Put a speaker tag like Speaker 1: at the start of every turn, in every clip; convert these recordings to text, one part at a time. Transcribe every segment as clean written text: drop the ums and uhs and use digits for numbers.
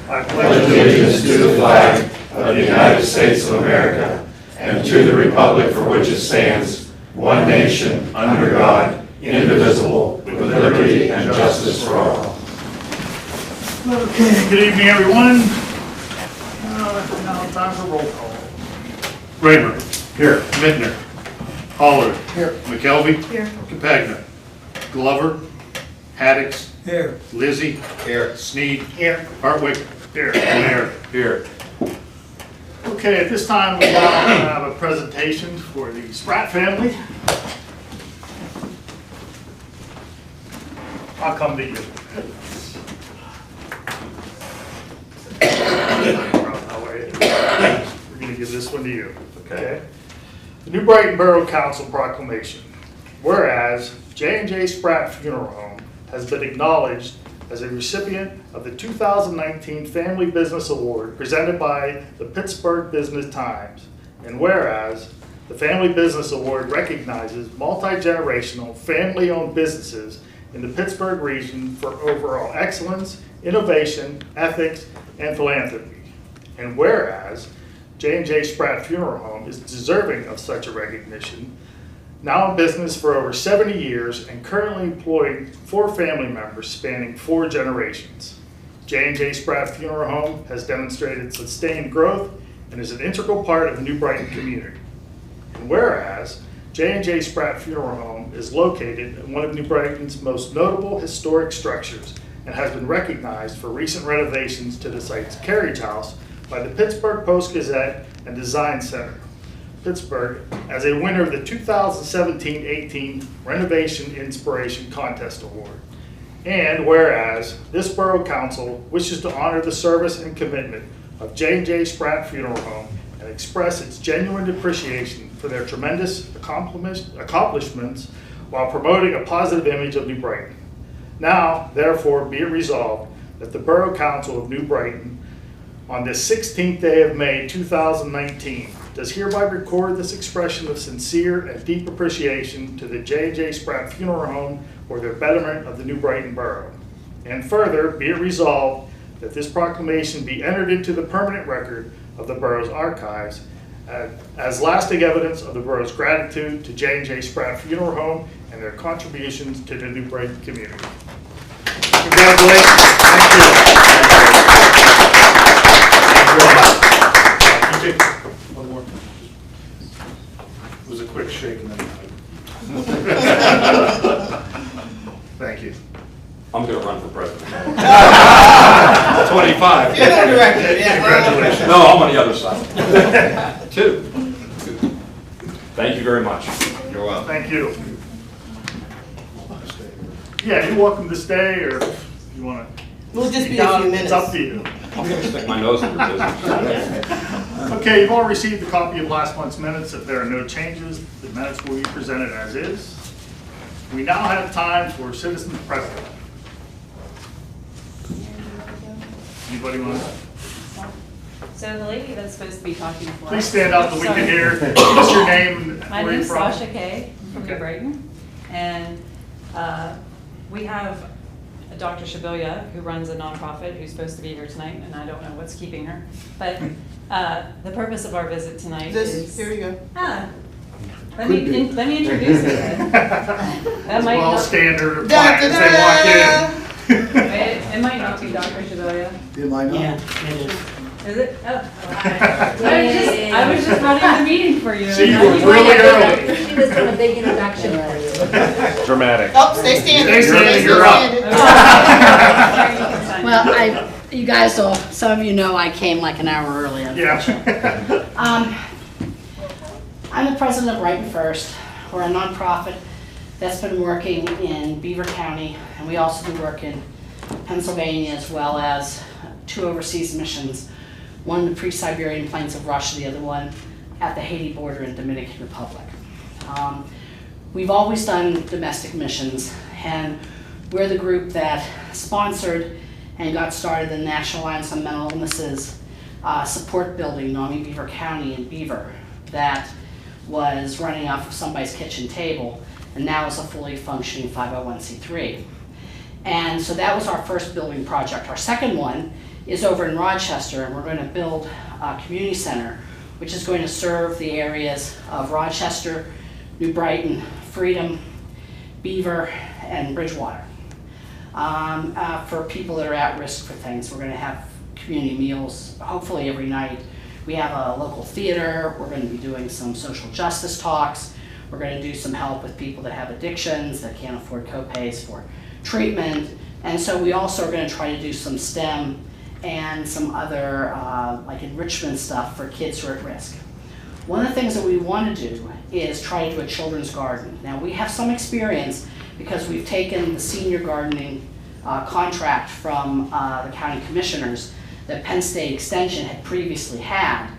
Speaker 1: I pledge allegiance to the flag of the United States of America and to the republic for which it stands, one nation, under God, indivisible, with liberty and justice for all.
Speaker 2: Okay, good evening, everyone. Now time for roll call. Raymer. Here. Mittner. Holler. Here. McKelvey. Here. Capagna. Glover. Haddix. Here. Lizzie. Here. Sneed. Here. Hartwick. Here. Mayor. Here. Okay, at this time we now have a presentation for the Spratt family. I'll come to you. We're going to give this one to you. Okay. The New Brighton Borough Council proclamation. Whereas J&J Spratt Funeral Home has been acknowledged as a recipient of the 2019 Family Business Award presented by the Pittsburgh Business Times. And whereas the Family Business Award recognizes multi-generational family-owned businesses in the Pittsburgh region for overall excellence, innovation, ethics, and philanthropy. And whereas J&J Spratt Funeral Home is deserving of such a recognition, now in business for over 70 years and currently employing 4 family members spanning 4 generations. J&J Spratt Funeral Home has demonstrated sustained growth and is an integral part of the New Brighton community. And whereas J&J Spratt Funeral Home is located in one of New Brighton's most notable historic structures and has been recognized for recent renovations to the site's carriage house by the Pittsburgh Post-Gazette and Design Center, Pittsburgh, as a winner of the 2017-18 Renovation Inspiration Contest Award. And whereas this Borough Council wishes to honor the service and commitment of J&J Spratt Funeral Home and express its genuine appreciation for their tremendous accomplishments while promoting a positive image of New Brighton. Now, therefore, be it resolved that the Borough Council of New Brighton, on this 16th day of May 2019, does hereby record this expression of sincere and deep appreciation to the J&J Spratt Funeral Home for their betterment of the New Brighton Borough. And further, be it resolved that this proclamation be entered into the permanent record of the Borough's archives as lasting evidence of the Borough's gratitude to J&J Spratt Funeral Home and their contributions to the New Brighton community. Congratulations. Thank you. One more. It was a quick shake and then thank you.
Speaker 3: I'm going to run for president.
Speaker 2: 25.
Speaker 4: Yeah, director, yeah.
Speaker 2: Congratulations.
Speaker 3: No, I'm on the other side. 2. Thank you very much.
Speaker 2: You're welcome. Thank you. Yeah, you're welcome to stay, or if you want to.
Speaker 4: We'll just be a few minutes.
Speaker 2: It's up to you.
Speaker 3: I'm going to stick my nose in your business.
Speaker 2: Okay, you've all received a copy of last month's minutes. If there are no changes, the minutes will be presented as is. We now have time for citizens present. Anybody want to?
Speaker 5: So the lady that's supposed to be talking for us.
Speaker 2: Please stand up so we can hear. What's your name?
Speaker 5: My
Speaker 2: Where are you
Speaker 5: name's
Speaker 2: from?
Speaker 5: Sasha Kay from New Brighton. And we have Dr. Shabilia, who runs a nonprofit, who's supposed to be here tonight, and I don't know what's keeping her. But the purpose of our visit tonight is...
Speaker 4: Here you go.
Speaker 5: Let me introduce her then. That might
Speaker 2: Well,
Speaker 5: not,
Speaker 2: standard of clients, they walk
Speaker 5: it might not be Dr. Shabilia.
Speaker 6: It might not.
Speaker 4: Yeah.
Speaker 5: Is it? Oh. I was just running the meeting for you.
Speaker 2: in. See, you were really early.
Speaker 7: She was doing a big introduction for you.
Speaker 3: Dramatic.
Speaker 4: Oh, stay standing.
Speaker 2: Stay standing, you're up.
Speaker 7: Well, you guys all, some of you know I came like an hour early.
Speaker 2: Yeah.
Speaker 7: I'm the president of Brighton First. We're a nonprofit that's been working in Beaver County, and we also do work in Pennsylvania, as well as 2 overseas missions. One in the pre-Siberian plains of Russia, the other one at the Haiti border in Dominican Republic. We've always done domestic missions, and we're the group that sponsored and got started the National Alliance on Mental Illnesses support building, NAMI Beaver County in Beaver, that was running off of somebody's kitchen table and now is a fully functioning 501c3. And so that was our first building project. Our second one is over in Rochester, and we're going to build a community center, which is going to serve the areas of Rochester, New Brighton, Freedom, Beaver, and Bridgewater. For people that are at risk for things, we're going to have community meals, hopefully every night. We have a local theater. We're going to be doing some social justice talks. We're going to do some help with people that have addictions, that can't afford co-pays for treatment. And so we also are going to try to do some STEM and some other like enrichment stuff for kids who are at risk. One of the things that we want to do is try to do a children's garden. Now we have some experience because we've taken the senior gardening contract from the county commissioners that Penn State Extension had previously had,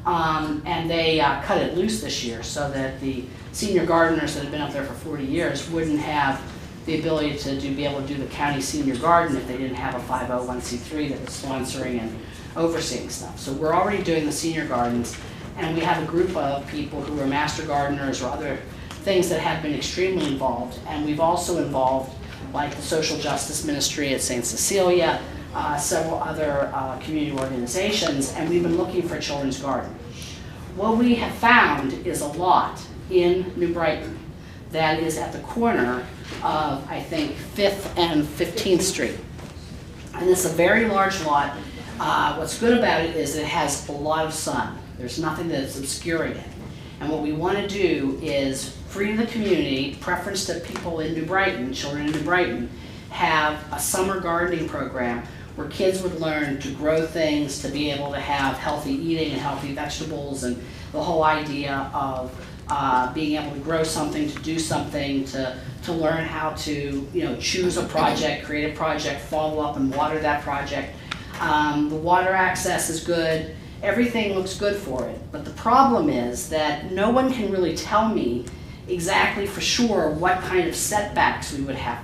Speaker 7: and they cut it loose this year so that the senior gardeners that have been up there for 40 years wouldn't have the ability to be able to do the county senior garden if they didn't have a 501c3 that was sponsoring and overseeing stuff. So we're already doing the senior gardens, and we have a group of people who are master gardeners or other things that have been extremely involved. And we've also involved like the social justice ministry at St. Cecilia, several other community organizations, and we've been looking for a children's garden. What we have found is a lot in New Brighton that is at the corner of, I think, 5th and 15th Street. And it's a very large lot. What's good about it is it has a lot of sun. There's nothing that's obscuring it. And what we want to do is free the community, preference to people in New Brighton, children in New Brighton, have a summer gardening program where kids would learn to grow things, to be able to have healthy eating and healthy vegetables, and the whole idea of being able to grow something, to do something, to learn how to choose a project, create a project, follow up and water that project. The water access is good. Everything looks good for it. But the problem is that no one can really tell me exactly for sure what kind of setbacks we would have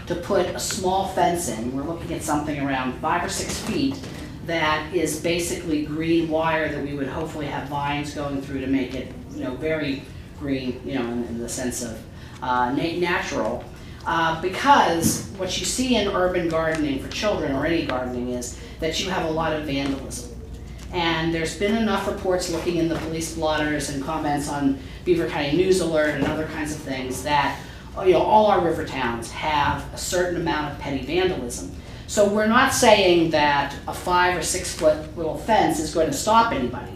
Speaker 7: to put a small fence in. We're looking at something around 5 or 6 feet that is basically green wire that we would hopefully have vines going through to make it very green, in the sense of natural. Because what you see in urban gardening for children, or any gardening, is that you have a lot of vandalism. And there's been enough reports looking in the police blotters and comments on Beaver County News Alert and other kinds of things that all our river towns have a certain amount of petty vandalism. So we're not saying that a 5 or 6 foot little fence is going to stop anybody,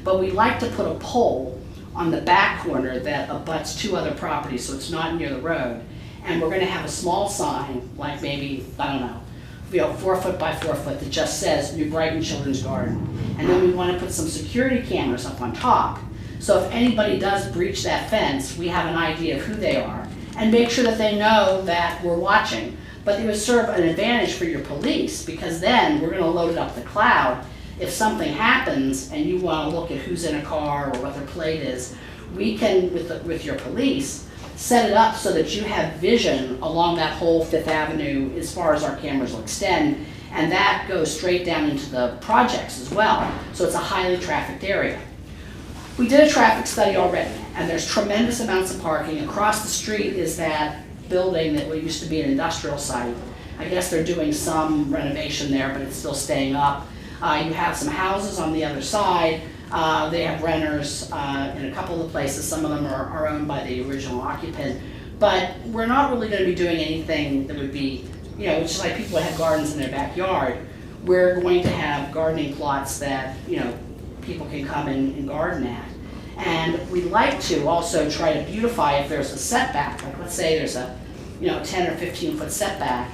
Speaker 7: but we like to put a pole on the back corner that abuts 2 other properties, so it's not near the road. And we're going to have a small sign, like maybe, I don't know, 4 foot by 4 foot, that just says New Brighton Children's Garden. And then we want to put some security cameras up on top, so if anybody does breach that fence, we have an idea of who they are, and make sure that they know that we're watching. But it would serve an advantage for your police, because then we're going to load it up the cloud. If something happens and you want to look at who's in a car or what their plate is, we can, with your police, set it up so that you have vision along that whole 5th Avenue as far as our cameras will extend, and that goes straight down into the projects as well. So it's a highly trafficked area. We did a traffic study already, and there's tremendous amounts of parking. Across the street is that building that used to be an industrial site. I guess they're doing some renovation there, but it's still staying up. You have some houses on the other side. They have renters in a couple of places. Some of them are owned by the original occupant. But we're not really going to be doing anything that would be, just like people that have gardens in their backyard. We're going to have gardening plots that, people can come and garden at. And we'd like to also try to beautify if there's a setback. Like let's say there's a 10 or 15 foot setback.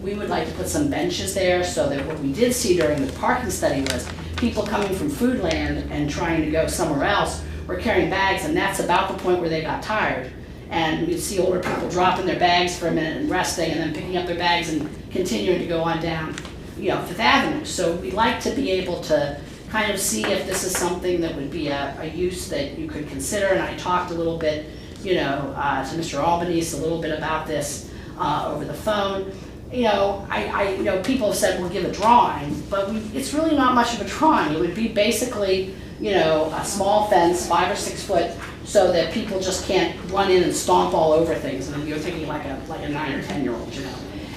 Speaker 7: We would like to put some benches there so that what we did see during the parking study was people coming from Foodland and trying to go somewhere else were carrying bags, and that's about the point where they got tired. And we'd see older people dropping their bags for a minute and resting, and then picking up their bags and continuing to go on down 5th Avenue. So we'd like to be able to kind of see if this is something that would be a use that you could consider. And I talked a little bit, to Mr. Albanese a little bit about this over the phone. People have said we'll give a drawing, but it's really not much of a drawing. It would be basically, a small fence, 5 or 6 foot, so that people just can't run in and stomp all over things. And you're thinking like a 9 or 10-year-old,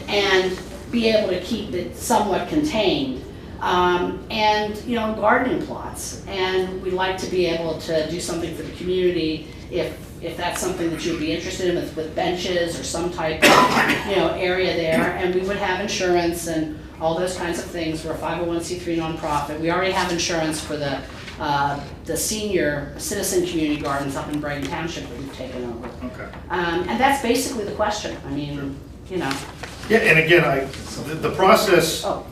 Speaker 7: and be able to keep it somewhat contained. And, you know, gardening plots. And we'd like to be able to do something for the community if that's something that you'd be interested in with benches or some type of, you know, area there. And we would have insurance and all those kinds of things. We're a 501c3 nonprofit. We already have insurance for the senior citizen community gardens up in Brighton Township that we've taken over.
Speaker 2: Okay.
Speaker 7: And that's basically the question. I mean, you know.
Speaker 2: Yeah, and again, the process.
Speaker 7: Oh,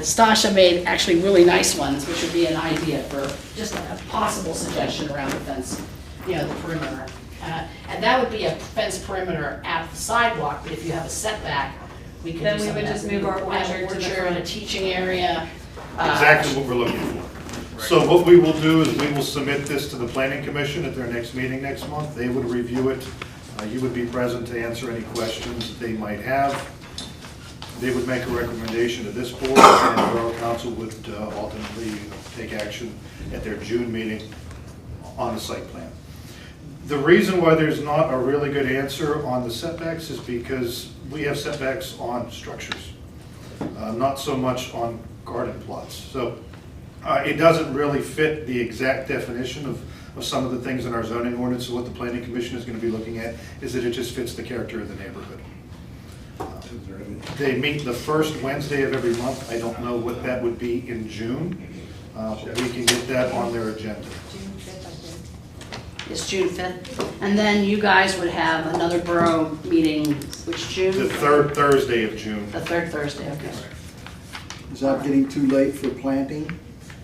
Speaker 7: Stasha made actually really nice ones, which would be an idea for just a possible suggestion around the fence, you know, the perimeter. And that would be a fence perimeter at the sidewalk, but if you have a setback, we could
Speaker 5: Then
Speaker 7: do
Speaker 5: we
Speaker 7: some
Speaker 5: would
Speaker 7: of that.
Speaker 5: just move our
Speaker 7: We would have
Speaker 5: orchard to the
Speaker 7: orchard, a
Speaker 5: front.
Speaker 7: teaching area.
Speaker 2: Exactly what we're looking for. So what we will do is we will submit this to the planning commission at their next meeting next month. They would review it. You would be present to answer any questions that they might have. They would make a recommendation to this board, and the Borough Council would ultimately take action at their June meeting on the site plan. The reason why there's not a really good answer on the setbacks is because we have setbacks on structures, not so much on garden plots. So it doesn't really fit the exact definition of some of the things in our zoning ordinance. So what the planning commission is going to be looking at is that it just fits the character of the neighborhood. They meet the first Wednesday of every month. I don't know what that would be in June, but we can get that on their agenda.
Speaker 7: It's June 5th. And then you guys would have another borough meeting, which June?
Speaker 2: The third Thursday of June.
Speaker 7: The third Thursday, okay.
Speaker 6: Is that getting too late for planting?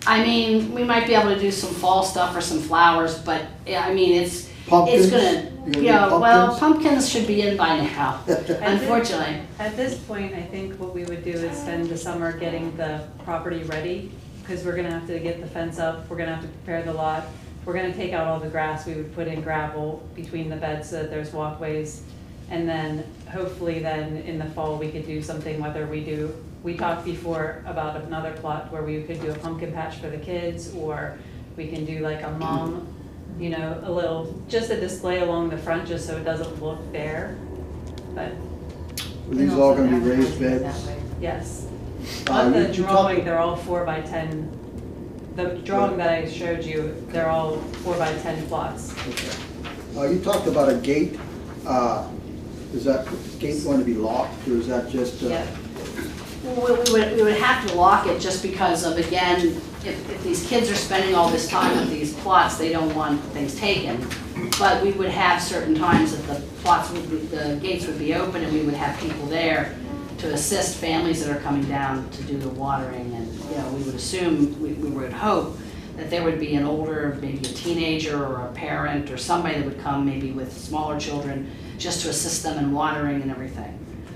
Speaker 7: I mean, we might be able to do some fall stuff or some flowers, but, yeah, I mean, it's
Speaker 6: Pumpkins?
Speaker 7: gonna,
Speaker 6: You're gonna
Speaker 7: you know,
Speaker 6: do
Speaker 7: well,
Speaker 6: pumpkins?
Speaker 7: pumpkins should be in by now, unfortunately.
Speaker 5: At this point, I think what we would do is spend the summer getting the property ready, because we're gonna have to get the fence up, we're gonna have to prepare the lot. We're gonna take out all the grass, we would put in gravel between the beds so that there's walkways. And then hopefully then in the fall, we could do something, we talked before about another plot where we could do a pumpkin patch for the kids, or we can do like a mom, you know, just a display along the front, just so it doesn't look bare, but.
Speaker 6: Are these all gonna be raised beds?
Speaker 5: Yes. On the
Speaker 6: you talked-
Speaker 5: drawing, they're all 4x10. The drawing that I showed you, they're all 4x10 plots.
Speaker 6: Okay. You talked about a gate. Is that gate going to be locked, or is that just?
Speaker 5: Yeah.
Speaker 7: Well, we would have to lock it just because of, again, if these kids are spending all this time with these plots, they don't want things taken. But we would have certain times that the gates would be open, and we would have people there to assist families that are coming down to do the watering. And, you know, we would assume, we would hope that there would be an older, maybe a teenager or a parent or somebody that would come maybe with smaller children just to assist them in watering and everything.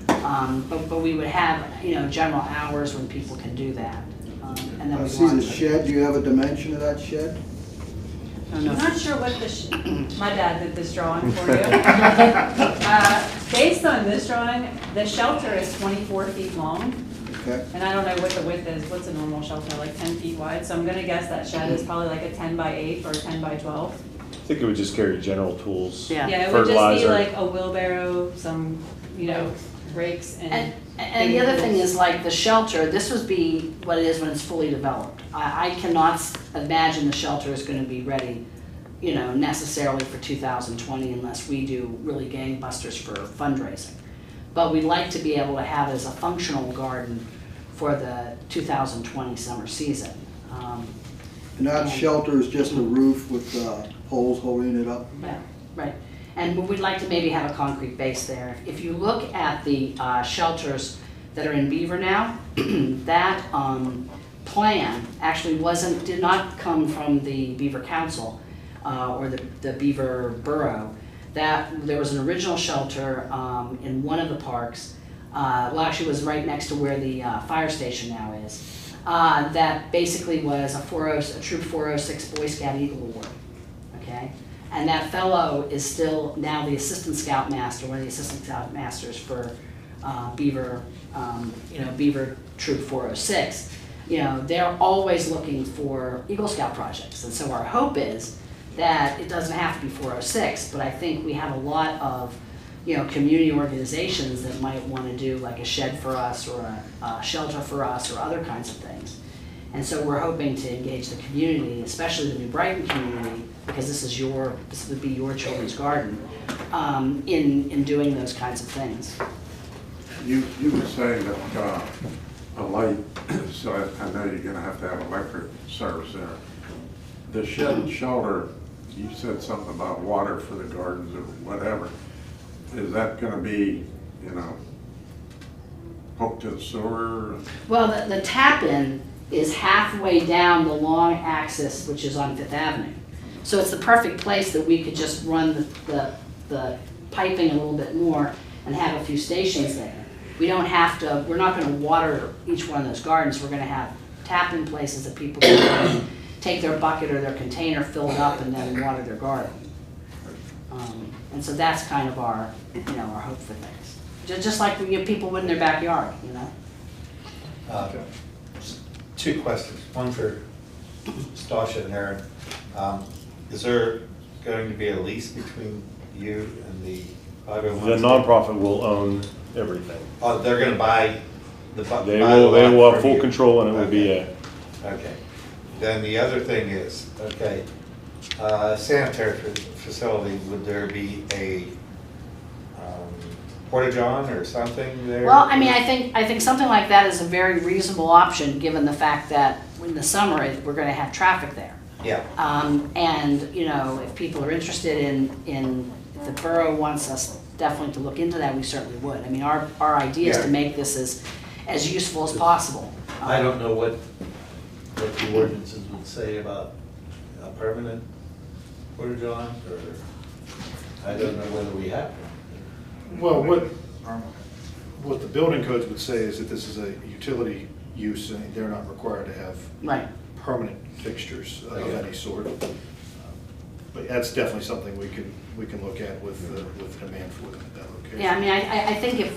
Speaker 7: But we would have, you know, general hours when people can do that. And then
Speaker 6: I
Speaker 7: we
Speaker 6: see
Speaker 7: want
Speaker 6: the shed. Do you have a dimension of that shed?
Speaker 5: I'm not sure what my dad did this drawing for you. Based on this drawing, the shelter is 24 feet long.
Speaker 6: Okay.
Speaker 5: And I don't know what the width is. What's a normal shelter, like 10 feet wide? So I'm gonna guess that shed is probably like a 10x8 or 10x12.
Speaker 8: I think it would just carry general tools.
Speaker 7: Yeah.
Speaker 5: Yeah, it would just be
Speaker 8: Fertilizer.
Speaker 5: like a wheelbarrow, some, you know, rakes and.
Speaker 7: And the other thing is, like, the shelter, this would be what it is when it's fully developed. I cannot imagine the shelter is gonna be ready, you know, necessarily for 2020 unless we do really gangbusters for fundraising. But we'd like to be able to have it as a functional garden for the 2020 summer season.
Speaker 6: And that shelter is just a roof with poles holding it up?
Speaker 7: Yeah, right. And we'd like to maybe have a concrete base there. If you look at the shelters that are in Beaver now, that plan actually did not come from the Beaver Council or the Beaver Borough. That there was an original shelter in one of the parks. Well, actually, it was right next to where the fire station now is. That basically was a Troop 406 Boy Scout Eagle Award. Okay. And that fellow is still now the assistant scout master, one of the assistant scout masters for Beaver, Beaver Troop 406. You know, they're always looking for Eagle Scout projects. And so our hope is that it doesn't have to be 406, but I think we have a lot of, community organizations that might want to do like a shed for us or a shelter for us or other kinds of things. And so we're hoping to engage the community, especially the New Brighton community, because this would be your children's garden, in doing those kinds of things.
Speaker 9: You were saying that a light, so I know you're gonna have to have electric service there. The shed and shelter, you said something about water for the gardens or whatever. Is that gonna be, hooked to the sewer?
Speaker 7: Well, the tap-in is halfway down the long axis, which is on Fifth Avenue. So it's the perfect place that we could just run the piping a little bit more and have a few stations there. We don't have to, we're not gonna water each one of those gardens. We're gonna have tap-in places that people can go and take their bucket or their container, fill it up, and then water their garden. And so that's kind of our, our hope for things. Just like people would in their backyard,
Speaker 3: Two questions, one for Stasha and Aaron. Is there going to be a lease between you and the 501?
Speaker 8: The nonprofit will own everything.
Speaker 3: Oh, they're going to buy the
Speaker 8: They will have
Speaker 3: from
Speaker 8: full
Speaker 3: you.
Speaker 8: control, and it will be
Speaker 3: Okay. Okay. Then the other thing is, sanitary facility, would there be a porta-john or something there?
Speaker 7: Well, I mean, I think something like that is a very reasonable option, given the fact that in the summer, we're gonna have traffic there.
Speaker 3: Yeah.
Speaker 7: And, if people are interested in, if the borough wants us definitely to look into that, we certainly would. I mean, our idea is to
Speaker 3: Yeah.
Speaker 7: make this as useful as possible.
Speaker 10: I don't know what the ordinances would say about a permanent porta-john, or I don't know whether we have one.
Speaker 2: Well, what the building codes would say is that this is a utility use and they're not required to have
Speaker 7: Right.
Speaker 2: permanent fixtures of any sort. But that's definitely something we can look at with demand for them at that location.
Speaker 7: Yeah, I mean, I think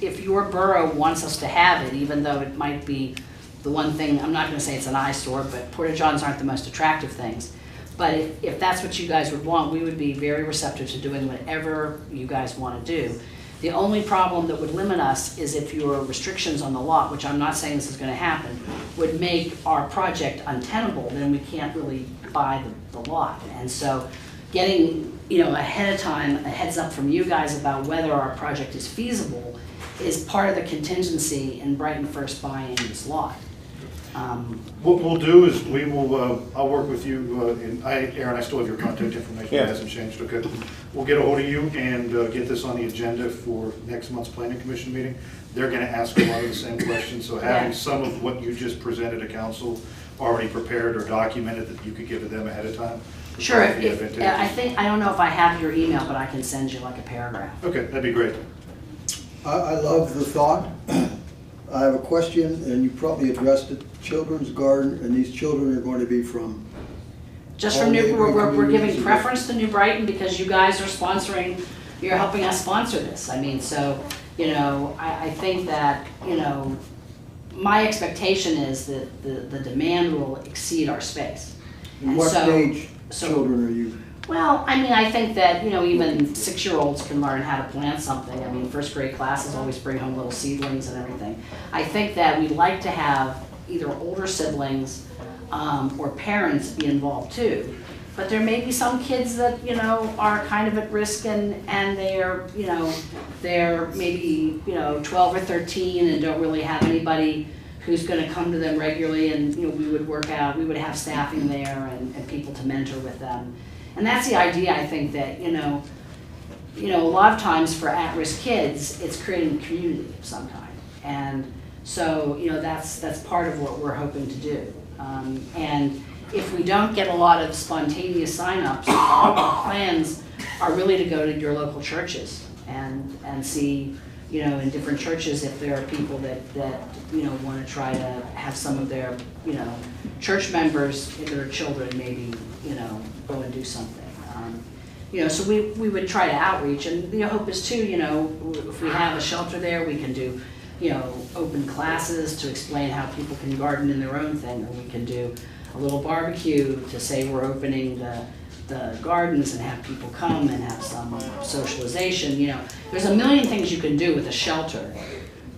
Speaker 7: if your borough wants us to have it, even though it might be the one thing, I'm not gonna say it's an eyesore, but porta-johns aren't the most attractive things. But if that's what you guys would want, we would be very receptive to doing whatever you guys wanna do. The only problem that would limit us is if your restrictions on the lot, which I'm not saying this is gonna happen, would make our project untenable, then we can't really buy the lot. And so getting, ahead of time, a heads up from you guys about whether our project is feasible is part of the contingency in Brighton First buying this lot.
Speaker 2: What we'll do is I'll work with you, Aaron, I still have your contact information,
Speaker 8: Yeah.
Speaker 2: it hasn't changed, okay? We'll get a hold of you and get this on the agenda for next month's planning commission meeting. They're gonna ask a lot of the same questions, so having
Speaker 7: Yeah.
Speaker 2: some of what you just presented to council already prepared or documented that you could give to them ahead of time. would
Speaker 7: Sure,
Speaker 2: probably be advantageous.
Speaker 7: I don't know if I have your email, but I can send you like a paragraph.
Speaker 2: Okay, that'd be great.
Speaker 6: I love the thought. I have a question, and you probably addressed it, children's garden, and these children are going to be from,
Speaker 7: Just from we're giving preference to New Brighton because you guys are sponsoring, you're helping us sponsor this. I mean, so, I think that, my expectation is that the demand will exceed our space. And
Speaker 6: what
Speaker 7: so-
Speaker 6: age
Speaker 7: so-
Speaker 6: children are you?
Speaker 7: Well, I mean, I think that, even 6-year-olds can learn how to plant something. I mean, first grade classes always bring home little seedlings and everything. I think that we'd like to have either older siblings or parents be involved too. But there may be some kids that, are kind of at risk and they're, they're maybe, 12 or 13 and don't really have anybody who's gonna come to them regularly, and, we would have staffing there and people to mentor with them. And that's the idea, I think, that, a lot of times for at-risk kids, it's creating a community of some kind. And so, that's part of what we're hoping to do. And if we don't get a lot of spontaneous signups, our plans are really to go to your local churches and see, in different churches, if there are people that want to try to have some of their, church members, if their children maybe, go and do something. So we would try to outreach, and the hope is too, if we have a shelter there, we can do, open classes to explain how people can garden in their own thing, or we can do a little barbecue to say we're opening the gardens and have people come and have some socialization, you know. There's a million things you can do with a shelter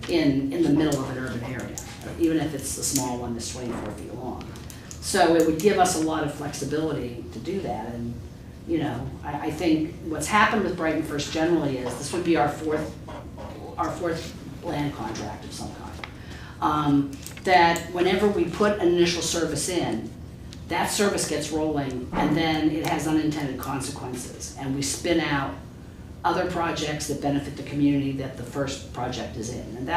Speaker 7: in the middle of an urban area, even if it's a small one that's 24 feet long. So it would give us a lot of flexibility to do that. And, you know, I think what's happened with Brighton First generally is this would be our fourth land contract of some kind. That whenever we put an initial service in, that service gets rolling and then it has unintended consequences. And we spin out other projects that benefit the community that the first project is in. And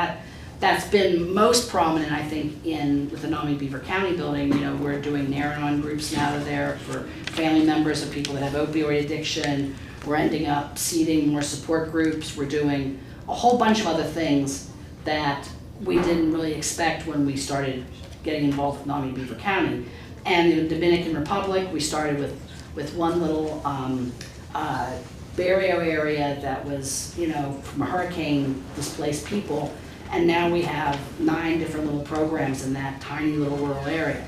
Speaker 7: that's been most prominent, I think, with the Nami Beaver County building. You know, we're doing Naranon groups now there for family members of people that have opioid addiction. We're ending up seeding more support groups. We're doing a whole bunch of other things that we didn't really expect when we started getting involved with Nami Beaver County. And the Dominican Republic, we started with one little barrio area that was, you know, from a hurricane displaced people. And now we have 9 different little programs in that tiny little rural area.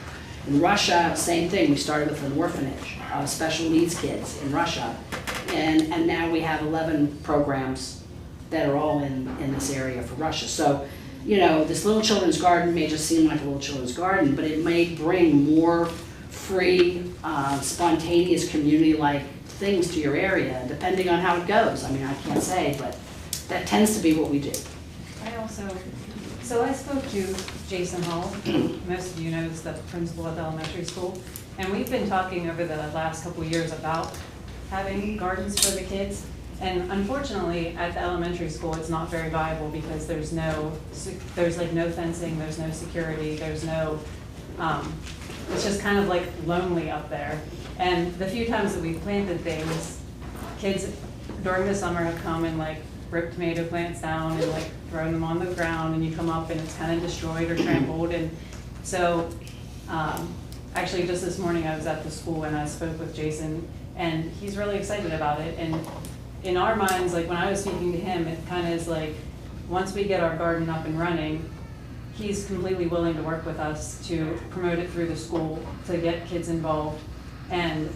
Speaker 7: In Russia, same thing. We started with an orphanage of special needs kids in Russia. And now we have 11 programs that are all in this area for Russia. So, you know, this little children's garden may just seem like a little children's garden, but it may bring more free, spontaneous community-like things to your area, depending on how it goes. I mean, I can't say, but that tends to be what we do.
Speaker 5: So I spoke to Jason Hall, who most of you know is the principal at the elementary school, and we've been talking over the last couple of years about having gardens for the kids. And unfortunately, at the elementary school, it's not very viable because there's like no fencing, there's no security, there's no, it's just kind of like lonely up there. And the few times that we've planted things, kids during the summer have come and like ripped tomato plants down and like thrown them on the ground, and you come up and it's kind of destroyed or trampled. And so actually just this morning I was at the school and I spoke with Jason, and he's really excited about it. And in our minds, like when I was speaking to him, it kind of is like, once we get our garden up and running, he's completely willing to work with us to promote it through the school, to get kids involved. And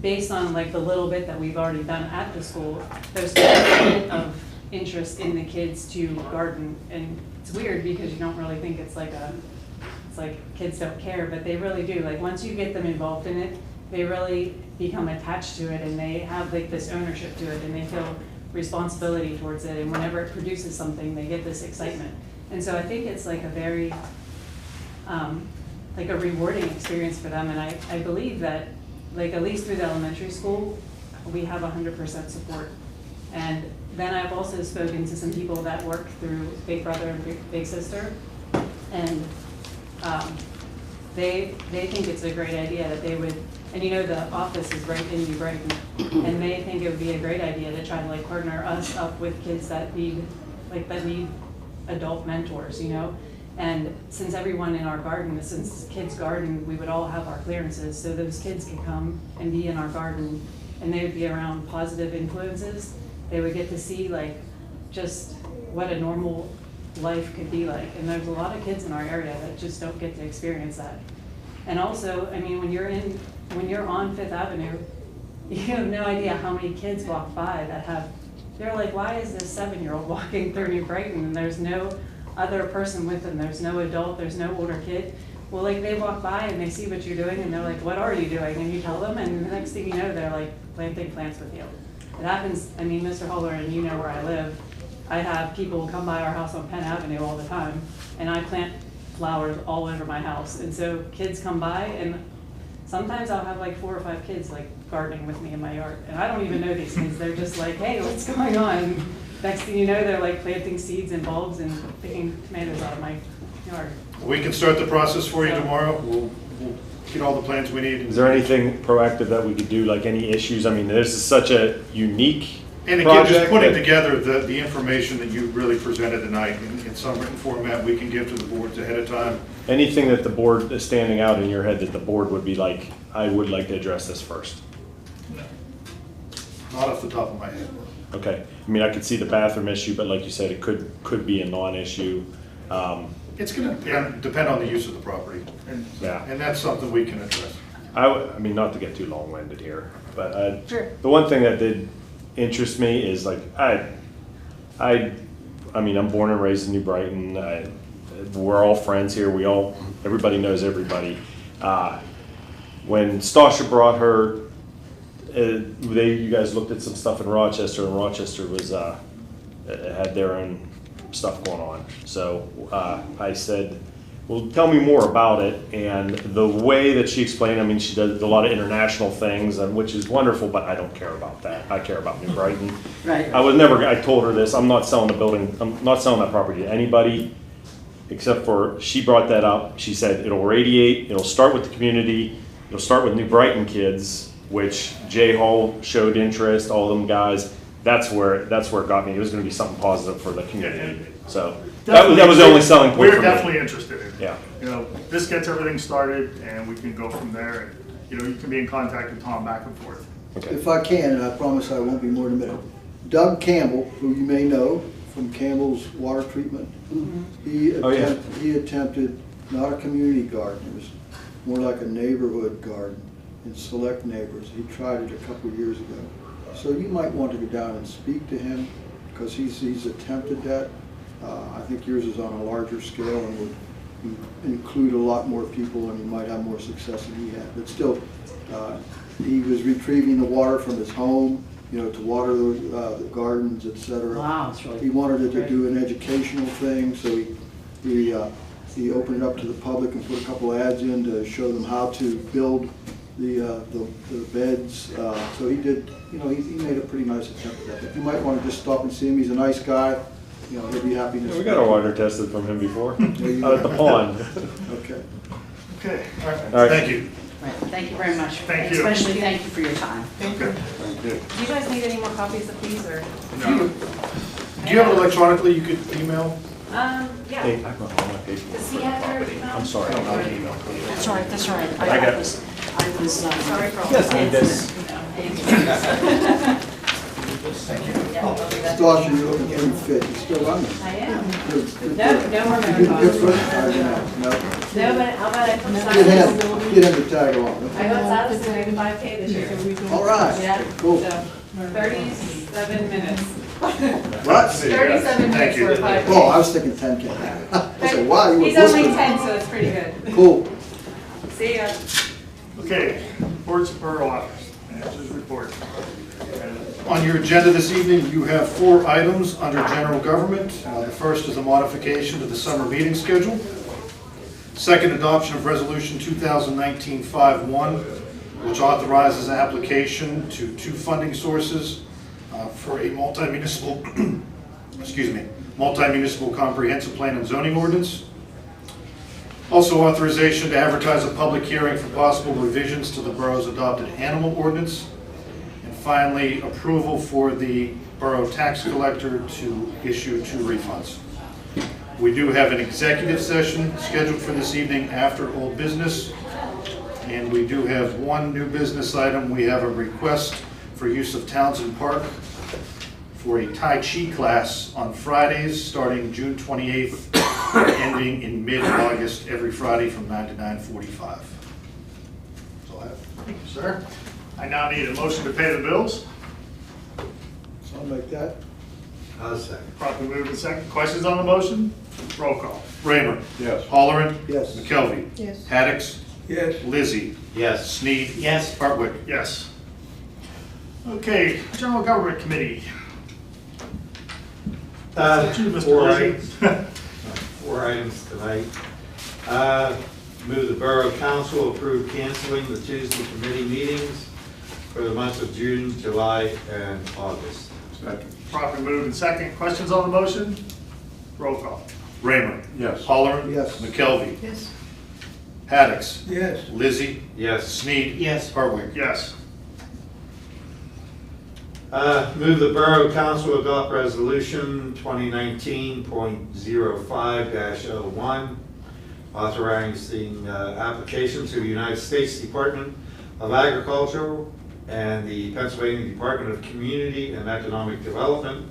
Speaker 5: based on like the little bit that we've already done at the school, there's quite a bit of interest in the kids to garden. And it's weird because you don't really think it's like kids don't care, but they really do. Like once you get them involved in it, they really become attached to it, and they have like this ownership to it, and they feel responsibility towards it. And whenever it produces something, they get this excitement. And so I think it's like a very, like a rewarding experience for them. And I believe that, like at least through the elementary school, we have 100% support. And then I've also spoken to some people that work through Big Brother and Big Sister, and they think it's a great idea that they would. And you know, the office is right in New Brighton, and they think it would be a great idea to try to like partner us up with kids that need adult mentors, you know. And since everyone in our garden, since kids' garden, we would all have our clearances, so those kids could come and be in our garden, and they would be around positive influences. They would get to see like just what a normal life could be like. And there's a lot of kids in our area that just don't get to experience that. And also, I mean, when you're on Fifth Avenue, you have no idea how many kids walk by that they're like, why is this 7-year-old walking through New Brighton and there's no other person with them, there's no adult, there's no older kid? Well, like they walk by and they see what you're doing and they're like, what are you doing? And you tell them, and the next thing you know, they're like planting plants with you. It happens, I mean, Mr. Holler, and you know where I live, I have people come by our house on Penn Avenue all the time, and I plant flowers all over my house. And so kids come by, and sometimes I'll have like 4 or 5 kids like gardening with me in my yard. And I don't even know these kids. They're just like, hey, what's going on? Next thing you know, they're like planting seeds and bulbs and picking tomatoes out of my yard.
Speaker 2: We can start the process for you tomorrow. We'll get all the plans we need.
Speaker 8: Is there anything proactive that we could do, like any issues? I mean, this is such a unique
Speaker 2: And again, just
Speaker 8: project
Speaker 2: putting
Speaker 8: that-
Speaker 2: together the information that you really presented tonight in some written format we can give to the boards ahead of time.
Speaker 8: Anything that the board is standing out in your head that the board would be like, I would like to address this first?
Speaker 2: Not off the top of my head.
Speaker 8: Okay. I mean, I could see the bathroom issue, but like you said, it could be a non-issue.
Speaker 2: It's going to depend on the use of the property,
Speaker 8: Yeah.
Speaker 2: and that's something we can address.
Speaker 8: I mean, not to get too long-winded here, but
Speaker 5: Sure.
Speaker 8: the one thing that did interest me is like, I mean, I'm born and raised in New Brighton. We're all friends here. Everybody knows everybody. When Stasha brought her, you guys looked at some stuff in Rochester, and Rochester was had their own stuff going on. So I said, well, tell me more about it. And the way that she explained, I mean, she does a lot of international things, which is wonderful, but I don't care about that. I care about New Brighton.
Speaker 7: Right.
Speaker 8: I told her this, I'm not selling the building, I'm not selling that property to anybody, except for, she brought that up. She said, it'll radiate, it'll start with the community, it'll start with New Brighton kids, which Jay Hall showed interest, all them guys. That's where it got me. It was gonna be something positive for the community. So that was the only selling point for
Speaker 2: We're
Speaker 8: me.
Speaker 2: definitely interested in it.
Speaker 8: Yeah.
Speaker 2: You know, this gets everything started and we can go from there. And you know, you can be in contact with Tom back and forth.
Speaker 8: Okay.
Speaker 6: If I can, and I promise I won't be more than a minute. Doug Campbell, who you may know from Campbell's Water Treatment, he attempted not a community garden, it was more like a neighborhood garden in select neighbors. He tried it a couple of years ago. So you might want to go down and speak to him, because he's attempted that. I think yours is on a larger scale and would include a lot more people, and you might have more success than he had. But still, he was retrieving the water from his home, you know, to water the gardens, etc.
Speaker 7: Wow, that's really
Speaker 6: He wanted it to
Speaker 7: great.
Speaker 6: do an educational thing, so he opened it up to the public and put a couple ads in to show them how to build the beds. So he did, you know, he made a pretty nice attempt at that. But you might want to just stop and see him. He's a nice guy. You know, he'll be happy to.
Speaker 8: Yeah, we got our water tested from him before, out
Speaker 6: There you
Speaker 8: at the
Speaker 6: go.
Speaker 8: pond.
Speaker 6: Okay.
Speaker 2: Okay, all right.
Speaker 8: All right.
Speaker 2: Thank you.
Speaker 7: Right, thank you very much.
Speaker 2: Thank you.
Speaker 7: Especially thank you for your time.
Speaker 2: Okay.
Speaker 9: Thank you.
Speaker 5: Do you guys need any more copies of these, or?
Speaker 2: No. Do you have it electronically you could email?
Speaker 5: Yeah.
Speaker 8: Hey, I brought all my paperwork.
Speaker 5: Does he have your email?
Speaker 8: I'm sorry, I'm not email.
Speaker 7: That's all right, that's all right.
Speaker 8: I got
Speaker 7: was
Speaker 5: Sorry for all
Speaker 8: Yes,
Speaker 5: the
Speaker 8: need this.
Speaker 6: Stasha, you're looking pretty fit. You still on there?
Speaker 5: I am.
Speaker 6: Good.
Speaker 5: No more
Speaker 6: You didn't
Speaker 5: marathons.
Speaker 6: get first? No.
Speaker 5: No, but how about I put
Speaker 6: Get him to tag along.
Speaker 5: I got Silas to maybe 5K this year.
Speaker 6: All right.
Speaker 5: Yeah.
Speaker 6: Cool.
Speaker 5: So 37 minutes.
Speaker 6: What?
Speaker 5: 37
Speaker 2: Thank
Speaker 5: minutes
Speaker 2: you.
Speaker 5: for a 5K.
Speaker 6: Oh, I was thinking 10K. I said, wow, you were
Speaker 5: He's only
Speaker 6: whispering.
Speaker 5: 10, so it's pretty good.
Speaker 6: Cool.
Speaker 5: See ya.
Speaker 2: Okay, reports of borough office, managers report. On your agenda this evening, you have 4 items under general government. The first is a modification to the summer meeting schedule. Second, adoption of resolution 2019-51, which authorizes application to 2 funding sources for a multi-municipal, multi-municipal comprehensive plan and zoning ordinance. Also, authorization to advertise a public hearing for possible revisions to the borough's adopted animal ordinance. And finally, approval for the borough tax collector to issue 2 refunds. We do have an executive session scheduled for this evening after old business. And we do have 1 new business item. We have a request for use of Townsend Park for a Tai Chi class on Fridays starting June 28th, ending in mid-August every Friday from 9 to 9:45. That's all I have. Thank you, sir. I now need a motion to pay the bills.
Speaker 6: So I'll make that.
Speaker 10: I'll second.
Speaker 2: Properly moved and second. Questions on the motion? Roll call. Raymer.
Speaker 9: Yes.
Speaker 2: Halleran.
Speaker 6: Yes.
Speaker 2: McKelvey.
Speaker 4: Yes.
Speaker 2: Haddix.
Speaker 6: Yes.
Speaker 2: Lizzie.
Speaker 10: Yes.
Speaker 2: Sneed. Yes. Hartwick. Yes. Okay, General Government Committee. That's you, Mr.
Speaker 10: 4
Speaker 2: Lizzie.
Speaker 10: items. 4 items tonight. Move the Borough Council approve canceling the Tuesday committee meetings for the months of June, July, and August.
Speaker 9: Second.
Speaker 2: Properly moved and second. Questions on the motion? Roll call. Raymer.
Speaker 9: Yes.
Speaker 2: Halleran.
Speaker 6: Yes.
Speaker 2: McKelvey.
Speaker 4: Yes.
Speaker 2: Haddix.
Speaker 6: Yes.
Speaker 2: Lizzie.
Speaker 10: Yes.
Speaker 2: Sneed.
Speaker 4: Yes.
Speaker 2: Hartwick. Yes.
Speaker 10: Move the Borough Council adopt resolution 2019.05-01, authorizing application to the United States Department of Agriculture and the Pennsylvania Department of Community and Economic Development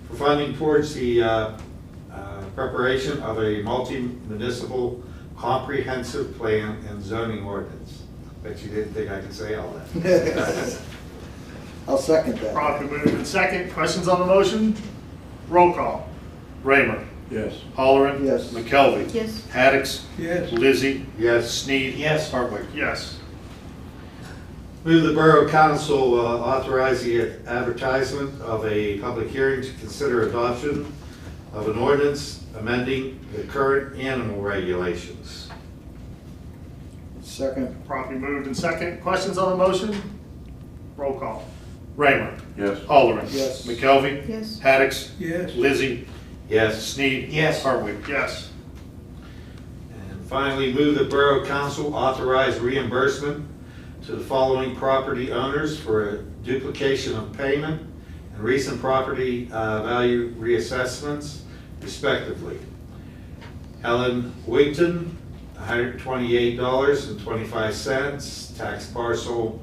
Speaker 10: for funding towards the preparation of a multi-municipal comprehensive plan and zoning ordinance. Bet you didn't think I could say all that.
Speaker 6: I'll second that.
Speaker 2: Properly moved in second. Questions on the motion? Roll call.
Speaker 1: Raymer.
Speaker 9: Yes.
Speaker 1: Halleran.
Speaker 6: Yes.
Speaker 1: McKelvey.
Speaker 4: Yes.
Speaker 1: Haddix.
Speaker 6: Yes.
Speaker 1: Lizzie.
Speaker 10: Yes.
Speaker 1: Sneed.
Speaker 6: Yes.
Speaker 1: Hardwick.
Speaker 2: Yes.
Speaker 10: Move the Borough Council authorize the advertisement of a public hearing to consider adoption of an ordinance amending the current animal regulations.
Speaker 6: Second.
Speaker 2: Properly moved in second. Questions on the motion? Roll call.
Speaker 1: Raymer.
Speaker 9: Yes.
Speaker 1: Halleran.
Speaker 6: Yes.
Speaker 1: McKelvey.
Speaker 4: Yes.
Speaker 1: Haddix.
Speaker 6: Yes.
Speaker 1: Lizzie.
Speaker 10: Yes.
Speaker 1: Sneed.
Speaker 6: Yes.
Speaker 1: Hardwick.
Speaker 2: Yes.
Speaker 10: And finally, move the Borough Council authorize reimbursement to the following property owners for a duplication of payment and recent property value reassessments respectively. Helen Wigton, $128.25, tax parcel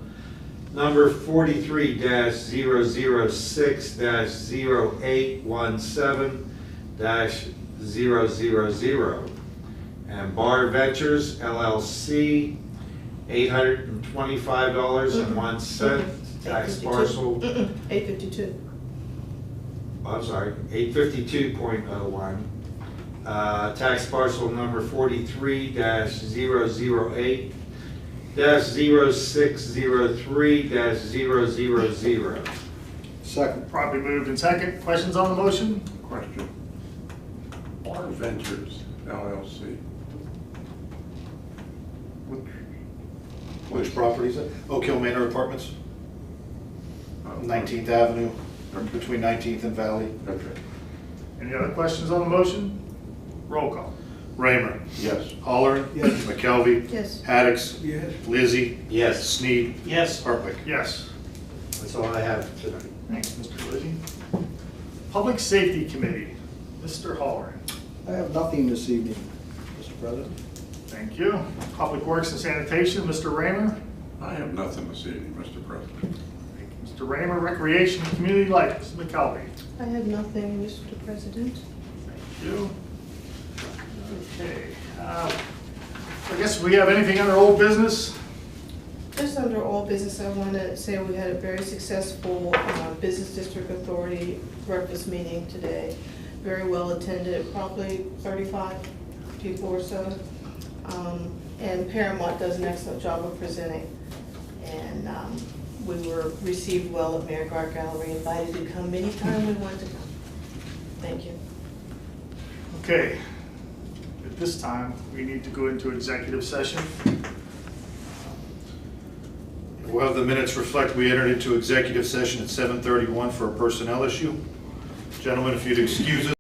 Speaker 10: number 43-06-0817-000. And Bar Ventures LLC, $825.01, tax parcel,
Speaker 4: 852.
Speaker 10: I'm sorry, 852.01. Tax parcel number 43-008-0603-000.
Speaker 6: Second.
Speaker 2: Properly moved in second. Questions on the motion?
Speaker 9: Question. Bar Ventures LLC.
Speaker 11: Which property is it? Oak Hill Manor Apartments,
Speaker 9: Uh,
Speaker 11: 19th Avenue,
Speaker 9: Okay.
Speaker 11: between 19th and Valley.
Speaker 9: Okay.
Speaker 2: Any other questions on the motion? Roll call.
Speaker 1: Raymer.
Speaker 9: Yes.
Speaker 1: Halleran.
Speaker 6: Yes.
Speaker 1: McKelvey.
Speaker 4: Yes.
Speaker 1: Haddix.
Speaker 6: Yes.
Speaker 1: Lizzie.
Speaker 10: Yes,
Speaker 1: Sneed.
Speaker 6: Yes.
Speaker 1: Hardwick.
Speaker 2: Yes.
Speaker 10: that's all I have tonight.
Speaker 2: Thanks, Mr. Liddy. Public Safety Committee, Mr. Halleran.
Speaker 6: I have nothing this evening, Mr. President.
Speaker 2: Thank you. Public Works and Sanitation, Mr. Raymer.
Speaker 9: I have nothing this evening, Mr. President.
Speaker 2: Mr. Raymer, Recreation and Community Life, Mr. McKelvey.
Speaker 4: I have nothing, Mr. President.
Speaker 2: Thank you. Okay. I guess we have anything under old business?
Speaker 4: Just under all business, I want to say we had a very successful Business District Authority breakfast meeting today. Very well attended, probably 35 people or so. And Paramount does an excellent job of presenting. And we were received well at Mayor Art Gallery, invited to come anytime we wanted to come. Thank you.
Speaker 2: Okay. At this time, we need to go into executive session.
Speaker 11: Well, the minutes reflect we entered into executive session at 7:31 for a personnel issue. Gentlemen, if you'd excuse us.